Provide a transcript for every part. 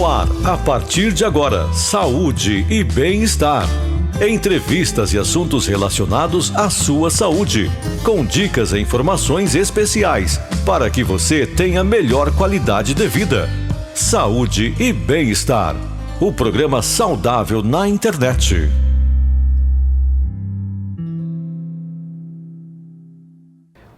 No ar, a partir de agora, saúde e bem-estar. Entrevistas e assuntos relacionados à sua saúde, com dicas e informações especiais para que você tenha melhor qualidade de vida. Saúde e bem-estar. O programa saudável na internet.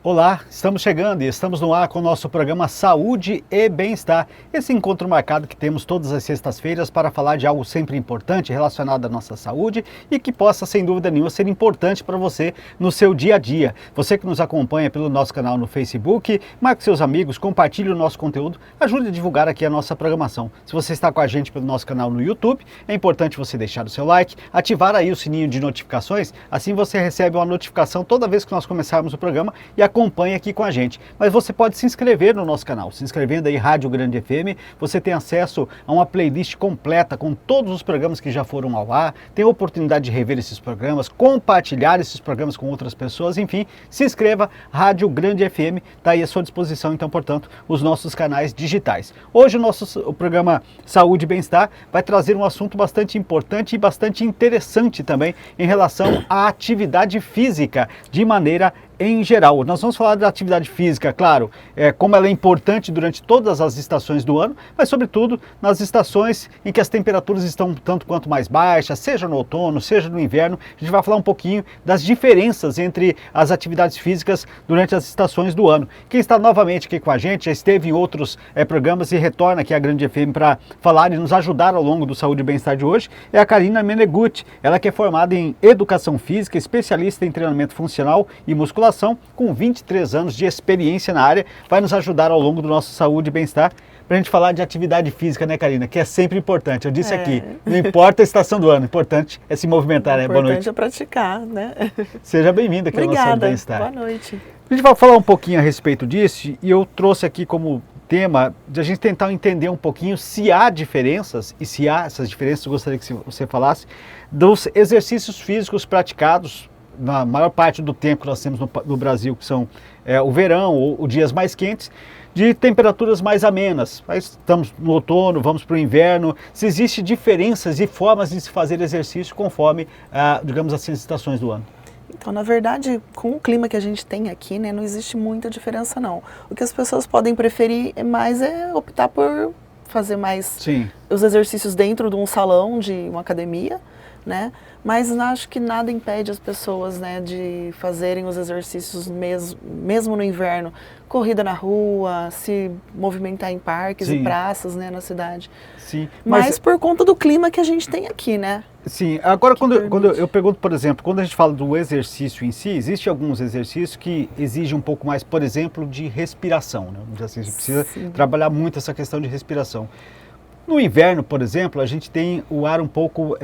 Olá, estamos chegando e estamos no ar com o nosso programa Saúde e Bem-Estar. Esse encontro marcado que temos todas as sextas-feiras para falar de algo sempre importante relacionado à nossa saúde e que possa, sem dúvida nenhuma, ser importante para você no seu dia a dia. Você que nos acompanha pelo nosso canal no Facebook, marque seus amigos, compartilhe o nosso conteúdo, ajude a divulgar aqui a nossa programação. Se você está com a gente pelo nosso canal no YouTube, é importante você deixar o seu like, ativar aí o sininho de notificações, assim você recebe uma notificação toda vez que nós começarmos o programa e acompanhe aqui com a gente. Mas você pode se inscrever no nosso canal. Se inscrevendo aí Rádio Grande FM, você tem acesso a uma playlist completa com todos os programas que já foram ao ar, tem a oportunidade de rever esses programas, compartilhar esses programas com outras pessoas, enfim, se inscreva, Rádio Grande FM está aí à sua disposição, então, portanto, os nossos canais digitais. Hoje o programa Saúde e Bem-Estar vai trazer um assunto bastante importante e bastante interessante também em relação à atividade física de maneira em geral. Nós vamos falar da atividade física, claro, como ela é importante durante todas as estações do ano, mas sobretudo nas estações em que as temperaturas estão tanto quanto mais baixas, seja no outono, seja no inverno. A gente vai falar um pouquinho das diferenças entre as atividades físicas durante as estações do ano. Quem está novamente aqui com a gente, já esteve em outros programas e retorna aqui à Grande FM para falar e nos ajudar ao longo do Saúde e Bem-Estar de hoje, é a Karina Menegutti. Ela que é formada em Educação Física, especialista em treinamento funcional e musculação, com 23 anos de experiência na área, vai nos ajudar ao longo do nosso Saúde e Bem-Estar para a gente falar de atividade física, né, Karina? Que é sempre importante. Eu disse aqui, não importa a estação do ano, o importante é se movimentar, né? Boa noite. O importante é praticar, né? Seja bem-vinda aqui ao nosso Saúde e Bem-Estar. Boa noite. A gente vai falar um pouquinho a respeito disso e eu trouxe aqui como tema de a gente tentar entender um pouquinho se há diferenças, e se há essas diferenças, eu gostaria que você falasse, dos exercícios físicos praticados na maior parte do tempo que nós temos no Brasil, que são o verão ou os dias mais quentes, de temperaturas mais amenas. Mas estamos no outono, vamos para o inverno. Se existem diferenças e formas de se fazer exercício conforme, digamos assim, as estações do ano. Então, na verdade, com o clima que a gente tem aqui, né, não existe muita diferença, não. O que as pessoas podem preferir mais é optar por fazer mais os exercícios dentro de um salão, de uma academia, né? Mas acho que nada impede as pessoas, né, de fazerem os exercícios mesmo no inverno, corrida na rua, se movimentar em parques e praças, né, na cidade. Sim. Mas por conta do clima que a gente tem aqui, né? Sim. Agora, quando eu pergunto, por exemplo, quando a gente fala do exercício em si, existem alguns exercícios que exigem um pouco mais, por exemplo, de respiração, né? Assim, a gente precisa trabalhar muito essa questão de respiração. No inverno, por exemplo, a gente tem o ar um pouco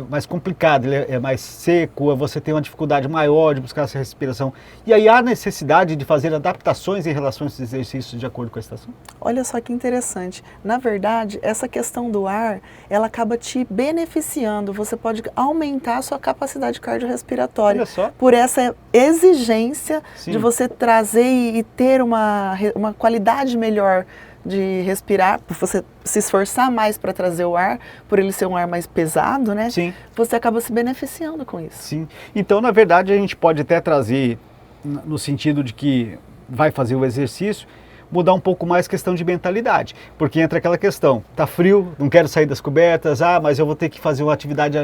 mais complicado, ele é mais seco, você tem uma dificuldade maior de buscar essa respiração. E aí há necessidade de fazer adaptações em relação a esses exercícios de acordo com a estação? Olha só que interessante. Na verdade, essa questão do ar, ela acaba te beneficiando. Você pode aumentar a sua capacidade cardiorrespiratória. Olha só. Por essa exigência de você trazer e ter uma qualidade melhor de respirar, por você se esforçar mais para trazer o ar, por ele ser um ar mais pesado, né? Sim. Você acaba se beneficiando com isso. Sim. Então, na verdade, a gente pode até trazer no sentido de que vai fazer o exercício, mudar um pouco mais a questão de mentalidade, porque entra aquela questão, tá frio, não quero sair das cobertas, mas eu vou ter que fazer uma atividade,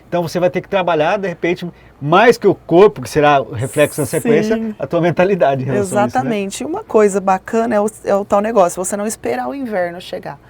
então você vai ter que trabalhar, de repente, mais que o corpo, que será o reflexo na sequência, a tua mentalidade em relação a isso, né? Exatamente. E uma coisa bacana é o tal negócio, você não esperar o inverno chegar,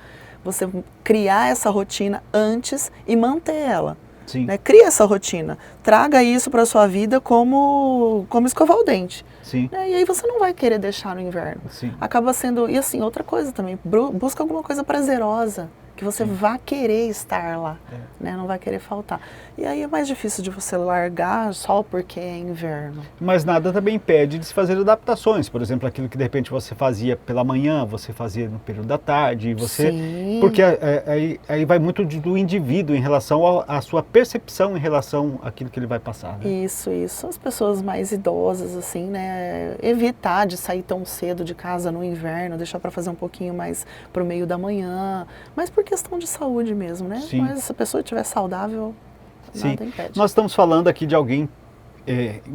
você criar essa rotina antes e manter ela. Sim. Né? Cria essa rotina, traga isso para a sua vida como escovar o dente. Sim. Né? E aí você não vai querer deixar no inverno. Sim. Acaba sendo, e assim, outra coisa também, busca alguma coisa prazerosa, que você vá querer estar lá, né? Não vai querer faltar. E aí é mais difícil de você largar só porque é inverno. Mas nada também impede de se fazer adaptações. Por exemplo, aquilo que de repente você fazia pela manhã, você fazia no período da tarde, você... Sim. Porque aí vai muito do indivíduo em relação à sua percepção em relação àquilo que ele vai passar. Né? Isso. As pessoas mais idosas, assim, né? Evitar de sair tão cedo de casa no inverno, deixar para fazer um pouquinho mais pro meio da manhã. Mas por por questão de saúde mesmo, né? Sim. Mas se a pessoa estiver saudável, nada impede. Nós estamos falando aqui de alguém,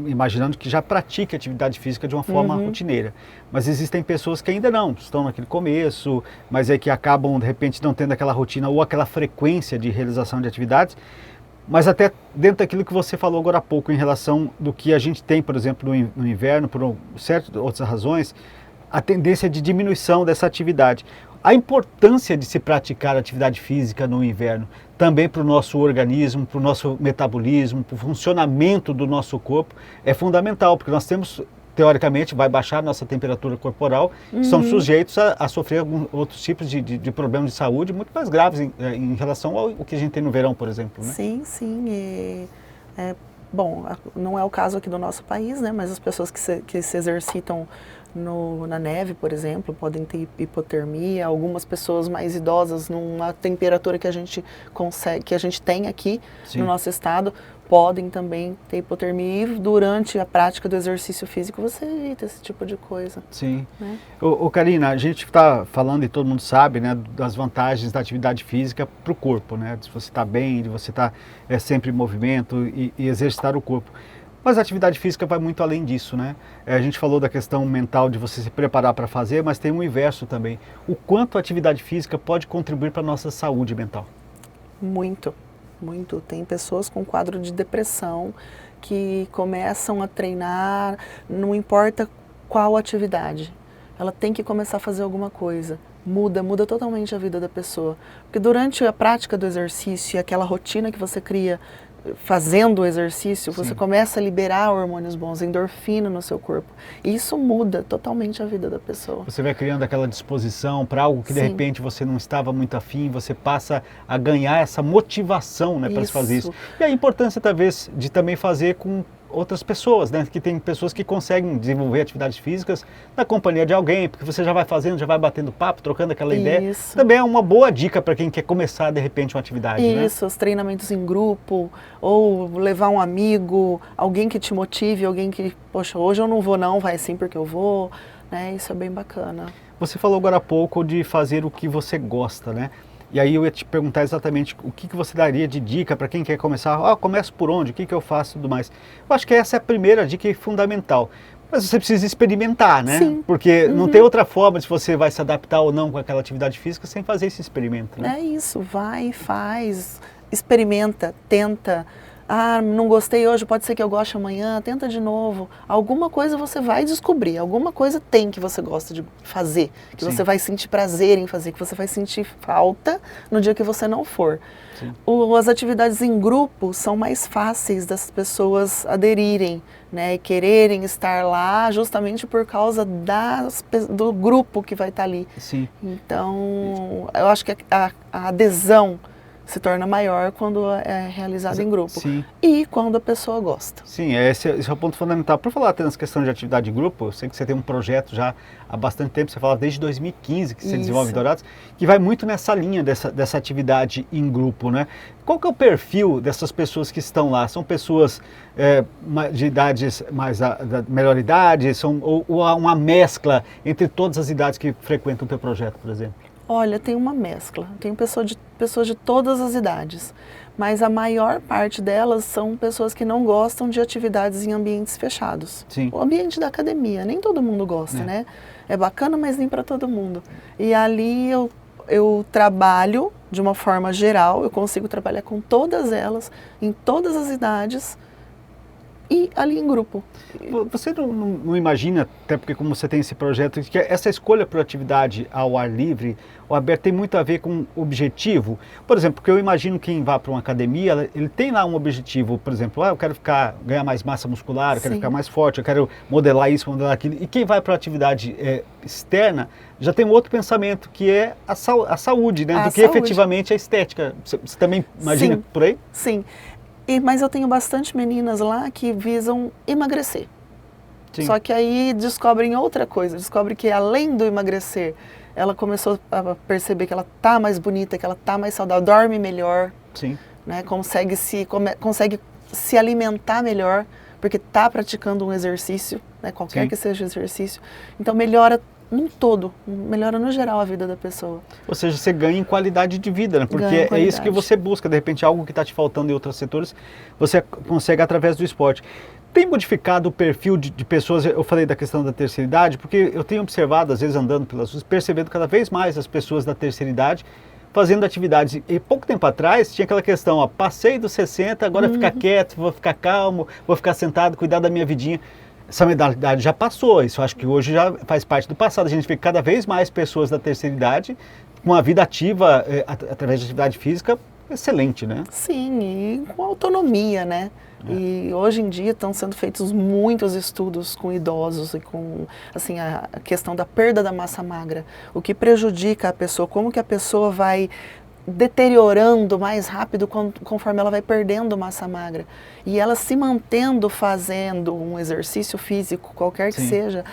imaginando que já pratica atividade física de uma forma rotineira. Mas existem pessoas que ainda não, estão naquele começo, mas que acabam, de repente, não tendo aquela rotina ou aquela frequência de realização de atividades. Mas até dentro daquilo que você falou agora há pouco, em relação do que a gente tem, por exemplo, no inverno, por certas outras razões, a tendência de diminuição dessa atividade. A importância de se praticar atividade física no inverno, também para o nosso organismo, para o nosso metabolismo, para o funcionamento do nosso corpo, é fundamental, porque nós temos, teoricamente, vai baixar a nossa temperatura corporal, somos sujeitos a sofrer alguns outros tipos de problemas de saúde muito mais graves em relação ao que a gente tem no verão, por exemplo. Né? Sim, bom, não é o caso aqui do nosso país, né? Mas as pessoas que se exercitam na neve, por exemplo, podem ter hipotermia. Algumas pessoas mais idosas, numa temperatura que a gente tem aqui no nosso estado, podem também ter hipotermia. E durante a prática do exercício físico você evita esse tipo de coisa. Sim. Né? Karina, a gente está falando, e todo mundo sabe, né, das vantagens da atividade física para o corpo, né? De você estar bem, de você estar sempre em movimento e exercitar o corpo. Mas a atividade física vai muito além disso, né? A gente falou da questão mental de você se preparar para fazer, mas tem um inverso também. O quanto a atividade física pode contribuir para a nossa saúde mental? Muito, muito. Tem pessoas com quadro de depressão que começam a treinar, não importa qual atividade. Ela tem que começar a fazer alguma coisa. Muda totalmente a vida da pessoa. Porque durante a prática do exercício e aquela rotina que você cria fazendo o exercício, você começa a liberar hormônios bons, endorfina no seu corpo. E isso muda totalmente a vida da pessoa. Você vai criando aquela disposição para algo que de repente você não estava muito afim, você passa a ganhar essa motivação, né, para se fazer isso. E a importância talvez de também fazer com outras pessoas, né? Que tem pessoas que conseguem desenvolver atividades físicas na companhia de alguém, porque você já vai fazendo, já vai batendo papo, trocando aquela ideia. Também é uma boa dica para quem quer começar de repente uma atividade, né? Isso, os treinamentos em grupo, ou levar um amigo, alguém que te motive, alguém que, poxa, hoje eu não vou não, vai sim porque eu vou, né? Isso é bem bacana. Você falou agora há pouco de fazer o que você gosta, né? E aí eu ia te perguntar exatamente o que você daria de dica para quem quer começar. Começo por onde? O que eu faço e tudo mais. Eu acho que essa é a primeira dica fundamental. Mas você precisa experimentar, né? Sim. Porque não tem outra forma de você vai se adaptar ou não com aquela atividade física sem fazer esse experimento, né? É isso, vai, faz, experimenta, tenta. Não gostei hoje, pode ser que eu goste amanhã, tenta de novo. Alguma coisa você vai descobrir, alguma coisa tem que você gosta de fazer, que você vai sentir prazer em fazer, que você vai sentir falta no dia que você não for. As atividades em grupo são mais fáceis das pessoas aderirem, né, e quererem estar lá justamente por causa do grupo que vai estar ali. Sim. Então, eu acho que a adesão se torna maior quando é realizado em grupo. Sim. E quando a pessoa gosta. Sim, esse é o ponto fundamental. Por falar até nessa questão de atividade em grupo, eu sei que você tem um projeto já há bastante tempo, você fala desde 2015 que você desenvolve Dourados, que vai muito nessa linha dessa atividade em grupo, né? Qual que é o perfil dessas pessoas que estão lá? São pessoas de idades da melhor idade, ou há uma mescla entre todas as idades que frequentam o teu projeto, por exemplo? Olha, tem uma mescla, tem pessoas de todas as idades, mas a maior parte delas são pessoas que não gostam de atividades em ambientes fechados. Sim. O ambiente da academia, nem todo mundo gosta, né? É bacana, mas nem para todo mundo. E ali eu trabalho de uma forma geral, eu consigo trabalhar com todas elas, em todas as idades, e ali em grupo. Você não imagina, até porque como você tem esse projeto, que essa escolha por atividade ao ar livre, ou aberto, tem muito a ver com objetivo? Por exemplo, porque eu imagino quem vá para uma academia, ele tem lá um objetivo, por exemplo, eu quero ganhar mais massa muscular, eu quero ficar mais forte, eu quero modelar isso, modelar aquilo. E quem vai para a atividade externa, já tem um outro pensamento, que é a saúde, né? Do que efetivamente a estética. Você também imagina por aí? Sim. Mas eu tenho bastante meninas lá que visam emagrecer. Sim. Só que aí descobrem outra coisa, descobrem que além do emagrecer, ela começou a perceber que ela tá mais bonita, que ela tá mais saudável, dorme melhor, sim, né? Consegue se alimentar melhor, porque tá praticando um exercício, né? Qualquer que seja o exercício. Então melhora num todo, melhora no geral a vida da pessoa. Ou seja, você ganha em qualidade de vida, né? Porque é isso que você busca, de repente algo que está te faltando em outros setores, você consegue através do esporte. Tem modificado o perfil de pessoas, eu falei da questão da terceira idade, porque eu tenho observado, às vezes andando pelas ruas, percebendo cada vez mais as pessoas da terceira idade fazendo atividades. E pouco tempo atrás tinha aquela questão, ó, passei dos 60, agora ficar quieto, vou ficar calmo, vou ficar sentado, cuidar da minha vidinha. Essa mentalidade já passou, isso eu acho que hoje já faz parte do passado. A gente vê cada vez mais pessoas da terceira idade com uma vida ativa através de atividade física excelente, né? Sim, e com autonomia, né? E hoje em dia estão sendo feitos muitos estudos com idosos e com assim, a questão da perda da massa magra, o que prejudica a pessoa, como que a pessoa vai deteriorando mais rápido conforme ela vai perdendo massa magra. E ela se mantendo fazendo um exercício físico, qualquer que seja,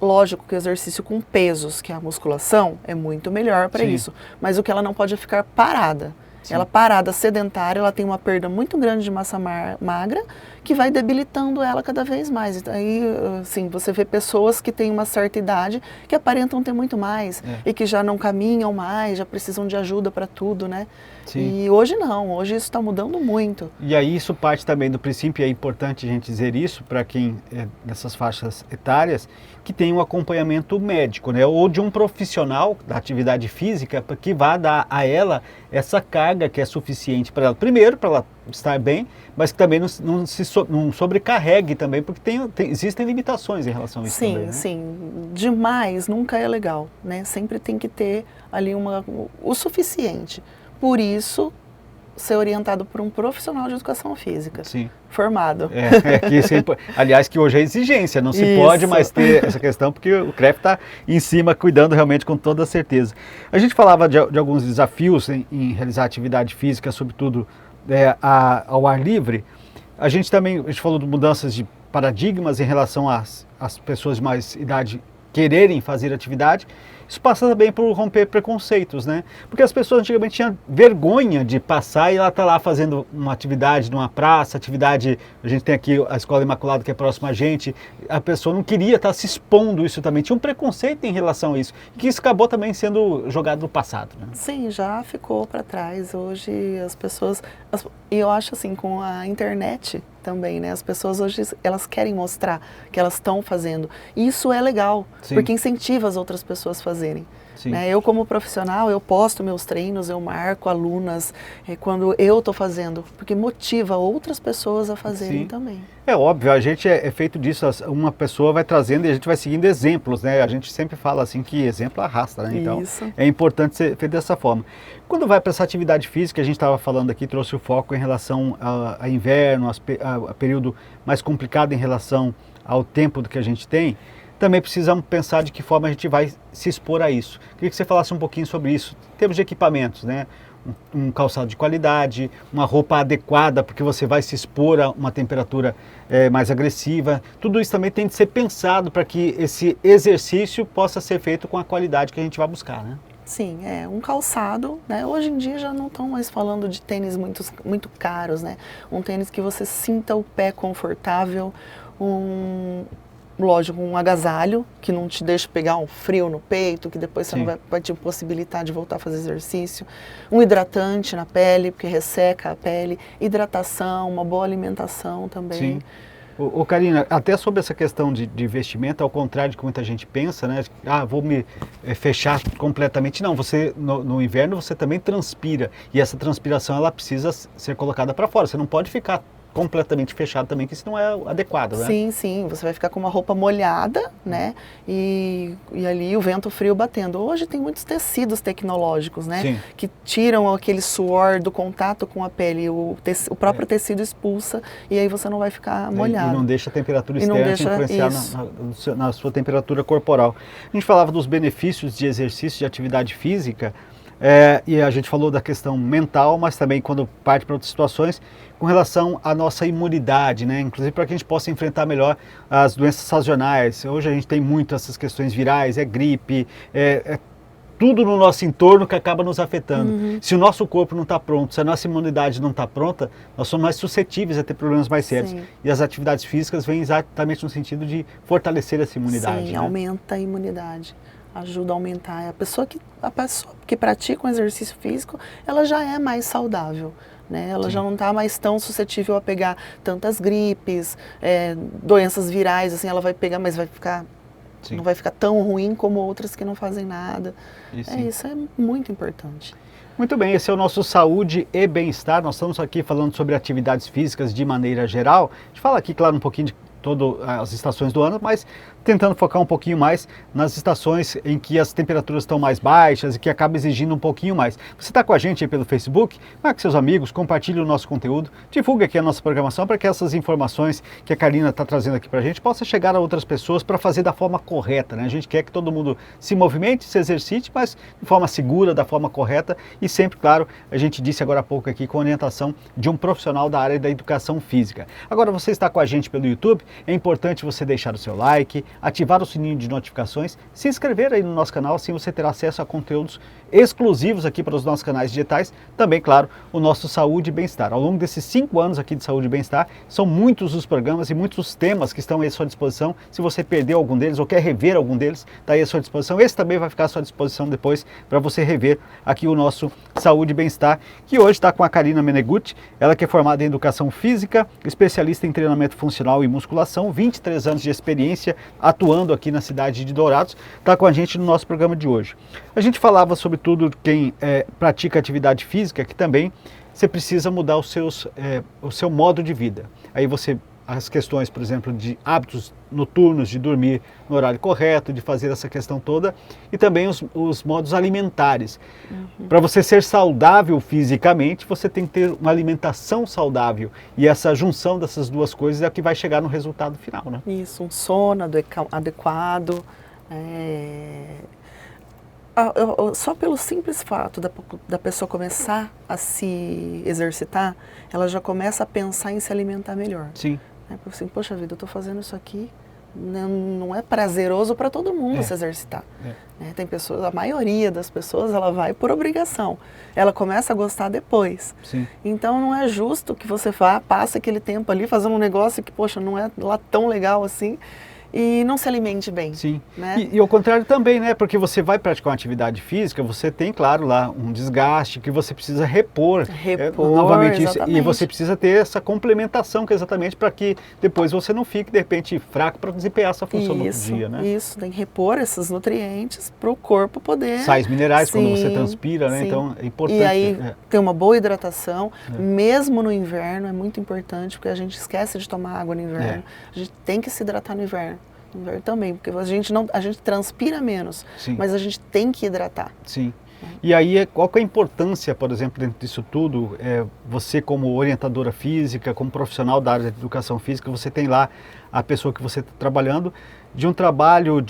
lógico que o exercício com pesos, que é a musculação, é muito melhor para isso, mas o que ela não pode é ficar parada. Ela parada, sedentária, ela tem uma perda muito grande de massa magra que vai debilitando ela cada vez mais. Então, aí, assim, você vê pessoas que têm uma certa idade que aparentam ter muito mais e que já não caminham mais, já precisam de ajuda para tudo, né? Sim. E hoje não, hoje isso está mudando muito. E aí isso parte também do princípio, e é importante a gente dizer isso para quem é dessas faixas etárias, que tem um acompanhamento médico, né? Ou de um profissional da atividade física que vá dar a ela essa carga que é suficiente para ela. Primeiro, para ela estar bem, mas que também não sobrecarregue também, porque existem limitações em relação a isso também, né? Sim. Demais nunca é legal, né? Sempre tem que ter ali o suficiente. Por isso, ser orientado por um profissional de educação física. Sim. Formado. Aliás, que hoje é exigência, não se pode mais ter essa questão, porque o CREF está em cima, cuidando realmente com toda certeza. A gente falava de alguns desafios em realizar atividade física, sobretudo ao ar livre. A gente falou de mudanças de paradigmas em relação às pessoas de mais idade quererem fazer atividade. Isso passa também por romper preconceitos, né? Porque as pessoas antigamente tinham vergonha de passar e ela está lá fazendo uma atividade numa praça, a gente tem aqui a Escola Imaculada que é próxima a gente, a pessoa não queria estar se expondo isso também, tinha um preconceito em relação a isso, e que isso acabou também sendo jogado no passado, né? Sim, já ficou para trás. Hoje as pessoas, e eu acho assim, com a internet também, né? As pessoas hoje, elas querem mostrar que elas estão fazendo. E isso é legal, porque incentiva as outras pessoas a fazerem. Né? Eu, como profissional, eu posto meus treinos, eu marco alunas quando eu estou fazendo, porque motiva outras pessoas a fazerem também. É óbvio, a gente é feito disso, uma pessoa vai trazendo e a gente vai seguindo exemplos, né? A gente sempre fala assim que exemplo arrasta, né? Então é importante ser feito dessa forma. Quando vai para essa atividade física, a gente estava falando aqui, trouxe o foco em relação a inverno, a período mais complicado em relação ao tempo do que a gente tem. Também precisamos pensar de que forma a gente vai se expor a isso. Queria que você falasse um pouquinho sobre isso. Temos de equipamentos, né? Um calçado de qualidade, uma roupa adequada, porque você vai se expor a uma temperatura mais agressiva. Tudo isso também tem de ser pensado para que esse exercício possa ser feito com a qualidade que a gente vai buscar, né? Sim, um calçado, né? Hoje em dia já não estão mais falando de tênis muito caros, né? Um tênis que você sinta o pé confortável, lógico, um agasalho que não te deixa pegar um frio no peito, que depois você não vai te possibilitar de voltar a fazer exercício. Um hidratante na pele, porque resseca a pele. Hidratação, uma boa alimentação também. Sim. Karina, até sobre essa questão de vestimenta, ao contrário do que muita gente pensa, né? Vou me fechar completamente. Não, você no inverno você também transpira, e essa transpiração ela precisa ser colocada para fora. Você não pode ficar completamente fechado também, que isso não é adequado, né? Sim, você vai ficar com uma roupa molhada, né? E ali o vento frio batendo. Hoje tem muitos tecidos tecnológicos, né? Que tiram aquele suor do contato com a pele, o próprio tecido expulsa, e aí você não vai ficar molhado. E não deixa a temperatura externa influenciar na sua temperatura corporal. A gente falava dos benefícios de exercício, de atividade física, e a gente falou da questão mental, mas também quando parte para outras situações, com relação à nossa imunidade, né? Inclusive para que a gente possa enfrentar melhor as doenças sazonais. Hoje a gente tem muito essas questões virais, gripe, tudo no nosso entorno que acaba nos afetando. Se o nosso corpo não está pronto, se a nossa imunidade não está pronta, nós somos mais suscetíveis a ter problemas mais sérios. Sim. E as atividades físicas vêm exatamente no sentido de fortalecer essa imunidade. Sim, né? Aumenta a imunidade, ajuda a aumentar. A pessoa que pratica um exercício físico, ela já é mais saudável. Né? Ela já não está mais tão suscetível a pegar tantas gripes, doenças virais, assim, ela vai pegar, mas vai ficar, não vai ficar tão ruim como outras que não fazem nada. Isso é muito importante. Muito bem, esse é o nosso Saúde e Bem-Estar. Nós estamos aqui falando sobre atividades físicas de maneira geral. A gente fala aqui, claro, um pouquinho de todas as estações do ano, mas tentando focar um pouquinho mais nas estações em que as temperaturas estão mais baixas e que acaba exigindo um pouquinho mais. Você está com a gente aí pelo Facebook? Marque seus amigos, compartilhe o nosso conteúdo, divulgue aqui a nossa programação para que essas informações que a Karina está trazendo aqui para a gente possam chegar a outras pessoas para fazer da forma correta, né? A gente quer que todo mundo se movimente, se exercite, mas de forma segura, da forma correta e sempre, claro, a gente disse agora há pouco aqui com a orientação de um profissional da área da educação física. Agora você está com a gente pelo YouTube, é importante você deixar o seu like, ativar o sininho de notificações, se inscrever aí no nosso canal, assim você terá acesso a conteúdos exclusivos aqui para os nossos canais digitais, também, claro, o nosso Saúde e Bem-Estar. Ao longo desses 5 anos aqui de Saúde e Bem-Estar, são muitos os programas e muitos os temas que estão aí à sua disposição. Se você perdeu algum deles ou quer rever algum deles, está aí à sua disposição. Esse também vai ficar à sua disposição depois para você rever aqui o nosso Saúde e Bem-Estar, que hoje está com a Karina Menegutti, ela que é formada em Educação Física, especialista em treinamento funcional e musculação, 23 anos de experiência atuando aqui na cidade de Dourados, está com a gente no nosso programa de hoje. A gente falava sobre tudo quem pratica atividade física, que também você precisa mudar o seu modo de vida. Aí as questões, por exemplo, de hábitos noturnos, de dormir no horário correto, de fazer essa questão toda, e também os modos alimentares. Para você ser saudável fisicamente, você tem que ter uma alimentação saudável, e essa junção dessas duas coisas é o que vai chegar no resultado final, né? Isso, um sono adequado. Só pelo simples fato da pessoa começar a se exercitar, ela já começa a pensar em se alimentar melhor. Sim. Porque assim, poxa vida, eu estou fazendo isso aqui, não é prazeroso para todo mundo se exercitar. Tem pessoas, a maioria das pessoas, ela vai por obrigação. Ela começa a gostar depois. Sim. Então não é justo que você passe aquele tempo ali fazendo um negócio que, poxa, não é lá tão legal assim, e não se alimente bem. Sim. Né? E ao contrário também, né? Porque você vai praticar uma atividade física, você tem, claro, lá um desgaste que você precisa repor. Novamente isso. E você precisa ter essa complementação, que é exatamente para que depois você não fique, de repente, fraco para desempenhar essa função no outro dia, né? Isso, tem que repor esses nutrientes para o corpo poder... Sais minerais, quando você transpira, né? Então é importante. E aí ter uma boa hidratação, mesmo no inverno, é muito importante, porque a gente esquece de tomar água no inverno. A gente tem que se hidratar no inverno. Também, porque a gente transpira menos, mas a gente tem que hidratar. Sim. E aí, qual que é a importância, por exemplo, dentro disso tudo, você como orientadora física, como profissional da área de educação física, você tem lá a pessoa que você está trabalhando, de um trabalho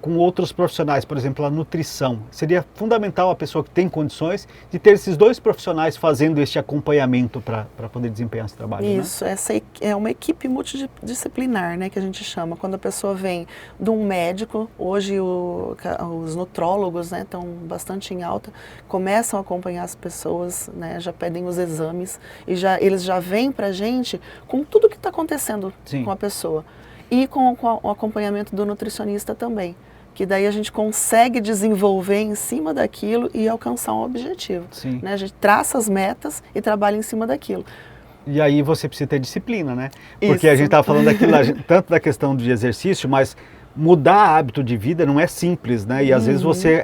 com outros profissionais, por exemplo, a nutrição. Seria fundamental a pessoa que tem condições de ter esses dois profissionais fazendo este acompanhamento para poder desempenhar esse trabalho. Isso, né? Essa é uma equipe multidisciplinar, né, que a gente chama. Quando a pessoa vem de um médico, hoje os nutrólogos, né, estão bastante em alta, começam a acompanhar as pessoas, né, já pedem os exames e eles já vêm para a gente com tudo que está acontecendo com a pessoa. E com o acompanhamento do nutricionista também, que daí a gente consegue desenvolver em cima daquilo e alcançar um objetivo. Né? A gente traça as metas e trabalha em cima daquilo. E aí você precisa ter disciplina, né? Porque a gente estava falando aqui tanto da questão de exercício, mas mudar hábito de vida não é simples, né? E às vezes você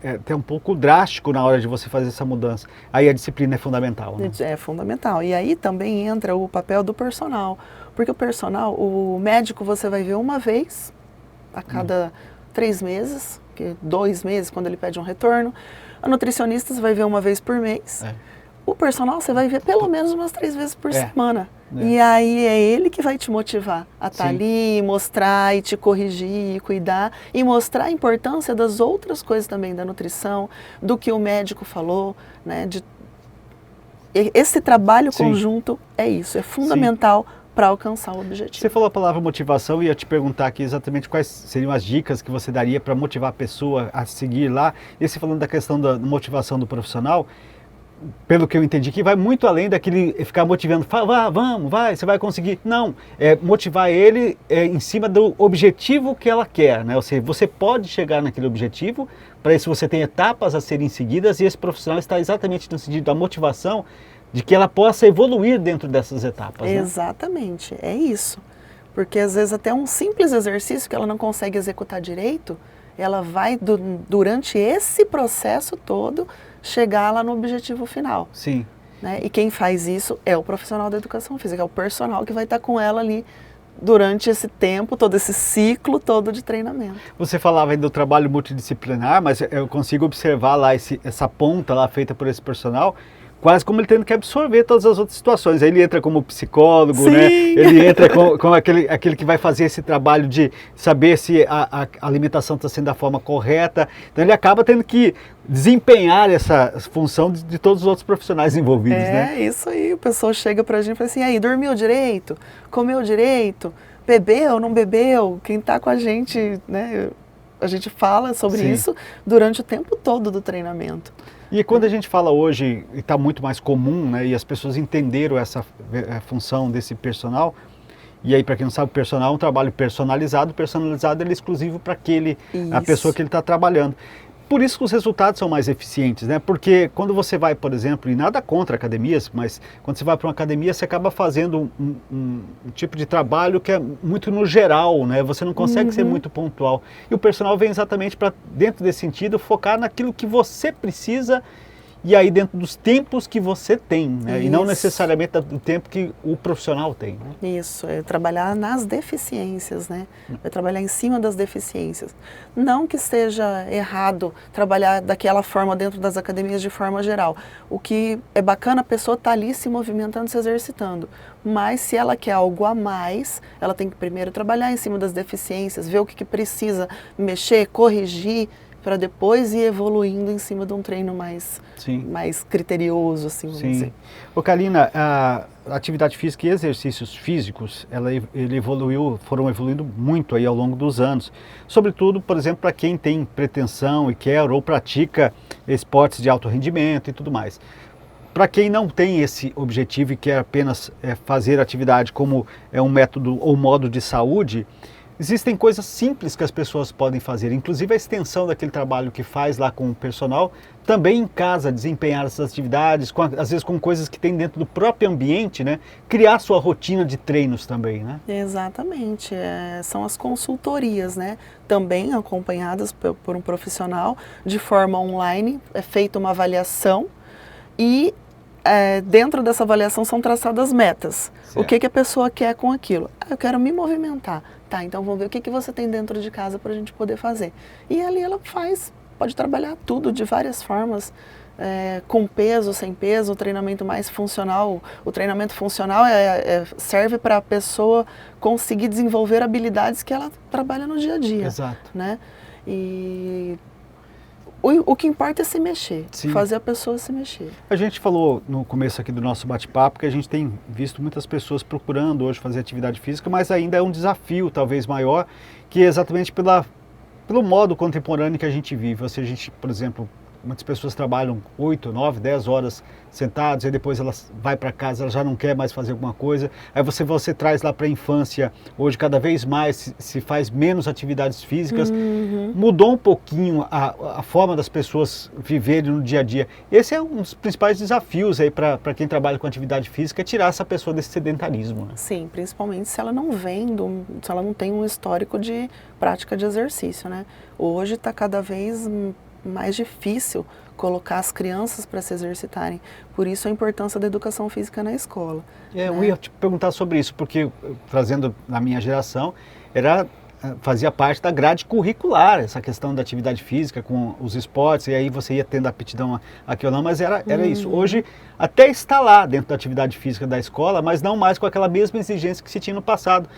é um pouco drástico na hora de você fazer essa mudança. Aí a disciplina é fundamental, né? É fundamental. E aí também entra o papel do personal. Porque o médico você vai ver uma vez a cada 3 meses, 2 meses quando ele pede um retorno. A nutricionista você vai ver uma vez por mês. O personal você vai ver pelo menos umas 3 vezes por semana. E aí é ele que vai te motivar a estar ali, mostrar e te corrigir, e cuidar, e mostrar a importância das outras coisas também da nutrição, do que o médico falou, né? Esse trabalho conjunto é isso, é fundamental para alcançar o objetivo. Você falou a palavra motivação e ia te perguntar aqui exatamente quais seriam as dicas que você daria para motivar a pessoa a seguir lá. E você falando da questão da motivação do profissional, pelo que eu entendi, que vai muito além daquele ficar motivando, vamos, vai, você vai conseguir. Não, é motivar ele em cima do objetivo que ela quer, né? Ou seja, você pode chegar naquele objetivo, para isso você tem etapas a serem seguidas e esse profissional está exatamente no sentido da motivação de que ela possa evoluir dentro dessas etapas. Exatamente, né? É isso. Porque às vezes até um simples exercício que ela não consegue executar direito, ela vai, durante esse processo todo, chegar lá no objetivo final. Sim. Né? E quem faz isso é o profissional da educação física, é o personal que vai estar com ela ali durante esse tempo, todo esse ciclo todo de treinamento. Você falava aí do trabalho multidisciplinar, mas eu consigo observar lá essa ponta lá feita por esse personal, quase como ele tendo que absorver todas as outras situações. Aí ele entra como psicólogo, Sim. né? Ele entra com aquele que vai fazer esse trabalho de saber se a alimentação está sendo da forma correta. Então ele acaba tendo que desempenhar essa função de todos os outros profissionais envolvidos, né? É, isso aí. O pessoal chega pra gente e fala assim, aí, dormiu direito? Comeu direito? Bebeu, não bebeu? Quem tá com a gente, né? A gente fala sobre Sim. isso durante o tempo todo do treinamento. E quando a gente fala hoje, e está muito mais comum, né, e as pessoas entenderam essa função desse personal, e aí para quem não sabe, o personal é um trabalho personalizado ele é exclusivo para a pessoa que ele está trabalhando. Por isso que os resultados são mais eficientes, né? Porque quando você vai, por exemplo, e nada contra academias, mas quando você vai para uma academia, você acaba fazendo um tipo de trabalho que é muito no geral, né? Você não consegue ser muito pontual. E o personal vem exatamente para, dentro desse sentido, focar naquilo que você precisa e aí dentro dos tempos que você tem, né? E não necessariamente do tempo que o profissional tem, né? Isso, é trabalhar nas deficiências, né? É trabalhar em cima das deficiências. Não que seja errado trabalhar daquela forma dentro das academias de forma geral. O que é bacana, a pessoa está ali se movimentando, se exercitando. Mas se ela quer algo a mais, ela tem que primeiro trabalhar em cima das deficiências, ver o que precisa mexer, corrigir, para depois ir evoluindo em cima de um treino mais criterioso, assim, vamos dizer. Ô Kalina, a atividade física e exercícios físicos, foram evoluindo muito aí ao longo dos anos. Sobretudo, por exemplo, para quem tem pretensão e quer ou pratica esportes de alto rendimento e tudo mais. Para quem não tem esse objetivo e quer apenas fazer atividade como um método ou modo de saúde, existem coisas simples que as pessoas podem fazer, inclusive a extensão daquele trabalho que faz lá com o personal, também em casa desempenhar essas atividades, às vezes com coisas que tem dentro do próprio ambiente, né? Criar sua rotina de treinos também, né? Exatamente, são as consultorias, né? Também acompanhadas por um profissional, de forma online, é feita uma avaliação e dentro dessa avaliação são traçadas metas. Certo. O que a pessoa quer com aquilo? Eu quero me movimentar. Tá, então vamos ver o que você tem dentro de casa para a gente poder fazer. E ali ela pode trabalhar tudo de várias formas, com peso, sem peso, o treinamento mais funcional. O treinamento funcional serve para a pessoa conseguir desenvolver habilidades que ela trabalha no dia a dia. Exato. Né? E o que importa é se mexer, fazer a pessoa se mexer. A gente falou no começo aqui do nosso bate-papo que a gente tem visto muitas pessoas procurando hoje fazer atividade física, mas ainda é um desafio talvez maior, que é exatamente pelo modo contemporâneo que a gente vive. Ou seja, a gente, por exemplo, muitas pessoas trabalham 8, 9, 10 horas sentados, e depois elas vai para casa, ela já não quer mais fazer alguma coisa. Aí você traz lá para a infância, hoje cada vez mais se faz menos atividades físicas. Mudou um pouquinho a forma das pessoas viverem no dia a dia. Esse é um dos principais desafios aí para quem trabalha com atividade física, é tirar essa pessoa desse sedentarismo, né? Sim, principalmente se ela não se ela não tem um histórico de prática de exercício, né? Hoje está cada vez mais difícil colocar as crianças para se exercitarem. Por isso a importância da educação física na escola. Eu ia te perguntar sobre isso, porque trazendo na minha geração, fazia parte da grade curricular, essa questão da atividade física com os esportes, e aí você ia tendo aptidão aqui ou não, mas era isso. Hoje até está lá dentro da atividade física da escola, mas não mais com aquela mesma exigência que se tinha no passado.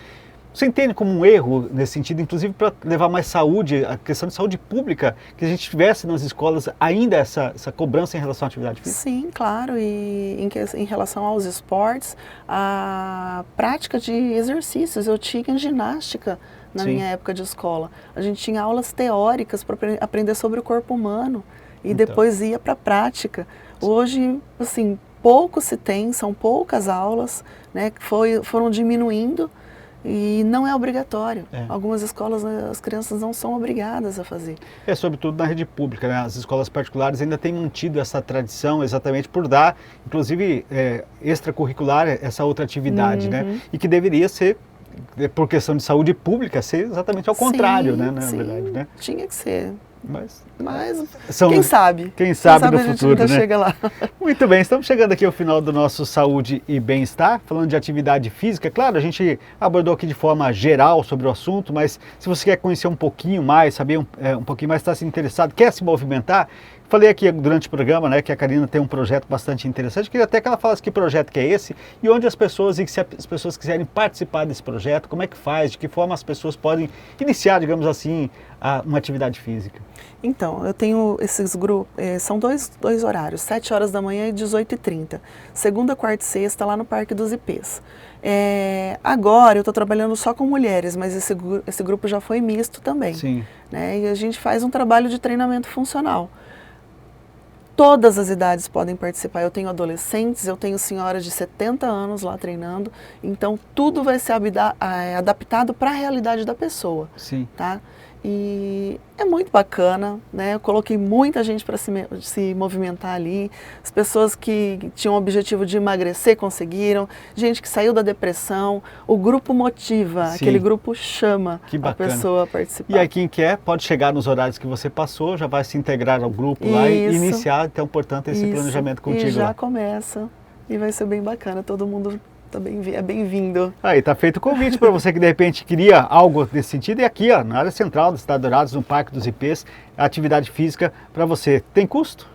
Você entende como um erro nesse sentido, inclusive para levar mais saúde, a questão de saúde pública, que a gente tivesse nas escolas ainda essa cobrança em relação à atividade física? Sim, claro, e em relação aos esportes, a prática de exercícios, eu tinha ginástica na minha época de escola. A gente tinha aulas teóricas para aprender sobre o corpo humano e depois ia para a prática. Hoje, assim, pouco se tem, são poucas aulas, né, que foram diminuindo. E não é obrigatório. Algumas escolas, as crianças não são obrigadas a fazer. Sobretudo na rede pública, né? As escolas particulares ainda têm mantido essa tradição exatamente por dar, inclusive, extracurricular, essa outra atividade, né? E que deveria ser, por questão de saúde pública, ser exatamente ao contrário, né? Na verdade, né? Tinha que ser. Mas quem sabe? Quem sabe no a gente futuro, ainda né? chega lá. Muito bem, estamos chegando aqui ao final do nosso Saúde e Bem-Estar, falando de atividade física. Claro, a gente abordou aqui de forma geral sobre o assunto, mas se você quer conhecer um pouquinho mais, saber um pouquinho mais, está se interessado, quer se movimentar, falei aqui durante o programa, né, que a Karina tem um projeto bastante interessante. Queria até que ela falasse que projeto que é esse e onde as pessoas, e se as pessoas quiserem participar desse projeto, como é que faz, de que forma as pessoas podem iniciar, digamos assim, uma atividade física. Então, eu tenho esses grupos, são dois horários, 7 horas da manhã e 18h30. Segunda, quarta e sexta, lá no Parque dos IPs. Agora eu estou trabalhando só com mulheres, mas esse grupo já foi misto também. Sim. Né? E a gente faz um trabalho de treinamento funcional. Todas as idades podem participar. Eu tenho adolescentes, eu tenho senhoras de 70 anos lá treinando. Então, tudo vai ser adaptado para a realidade da pessoa. Sim. Tá? E é muito bacana, né? Eu coloquei muita gente para se movimentar ali. As pessoas que tinham o objetivo de emagrecer conseguiram. Gente que saiu da depressão. O grupo motiva, Sim. Aquele grupo chama a pessoa a participar. E aí quem quer pode chegar nos horários que você passou, já vai se integrar ao grupo lá e iniciar, então, portanto, esse planejamento contigo. E já começa. E vai ser bem bacana, todo mundo é bem-vindo. Aí, tá feito o convite para você que de repente queria algo nesse sentido. E aqui, ó, na área central da cidade de Dourados, no Parque dos IPs, a atividade física para você. Tem custo?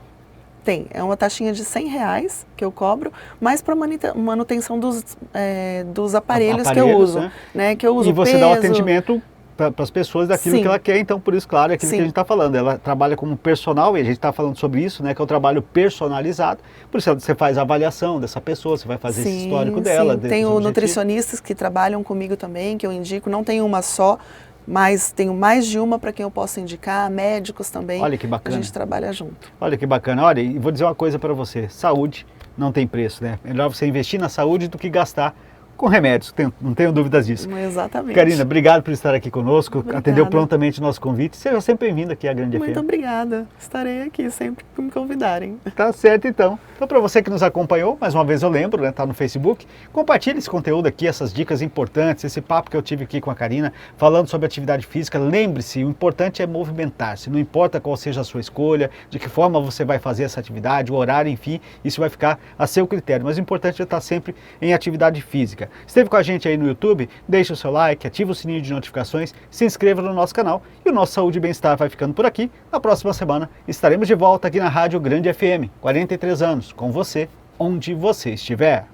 Tem, é uma taxinha de R$100 que eu cobro, mais para manutenção dos aparelhos que eu uso. Né? Que eu uso e você dá o atendimento para as pessoas daquilo Sim. que ela quer, então por isso, claro, é aquilo Sim. que a gente está falando. Ela trabalha como personal, e a gente está falando sobre isso, né, que é o trabalho personalizado, por isso você faz a avaliação dessa pessoa, você vai fazer esse histórico dela. Tenho nutricionistas que trabalham comigo também, que eu indico, não tenho uma só, mas tenho mais de uma para quem eu posso indicar, médicos também. Olha que bacana. A gente trabalha junto. Olha que bacana. Olha, e vou dizer uma coisa para você, saúde não tem preço, né? Melhor você investir na saúde do que gastar com remédios, não tenho dúvidas disso. Exatamente. Karina, obrigado por estar aqui conosco, Obrigada. Atendeu prontamente o nosso convite. Seja sempre bem-vindo aqui à Grande FM. Muito obrigada. Estarei aqui sempre que me convidarem. Tá certo, então. Então, para você que nos acompanhou, mais uma vez eu lembro, né, tá no Facebook, compartilhe esse conteúdo aqui, essas dicas importantes, esse papo que eu tive aqui com a Karina, falando sobre atividade física. Lembre-se, o importante é movimentar-se, não importa qual seja a sua escolha, de que forma você vai fazer essa atividade, o horário, enfim, isso vai ficar a seu critério, mas o importante é estar sempre em atividade física. Esteve com a gente aí no YouTube? Deixe o seu like, ative o sininho de notificações, se inscreva no nosso canal e o nosso Saúde e Bem-Estar vai ficando por aqui. Na próxima semana estaremos de volta aqui na Rádio Grande FM, 43 anos, com você, onde você estiver.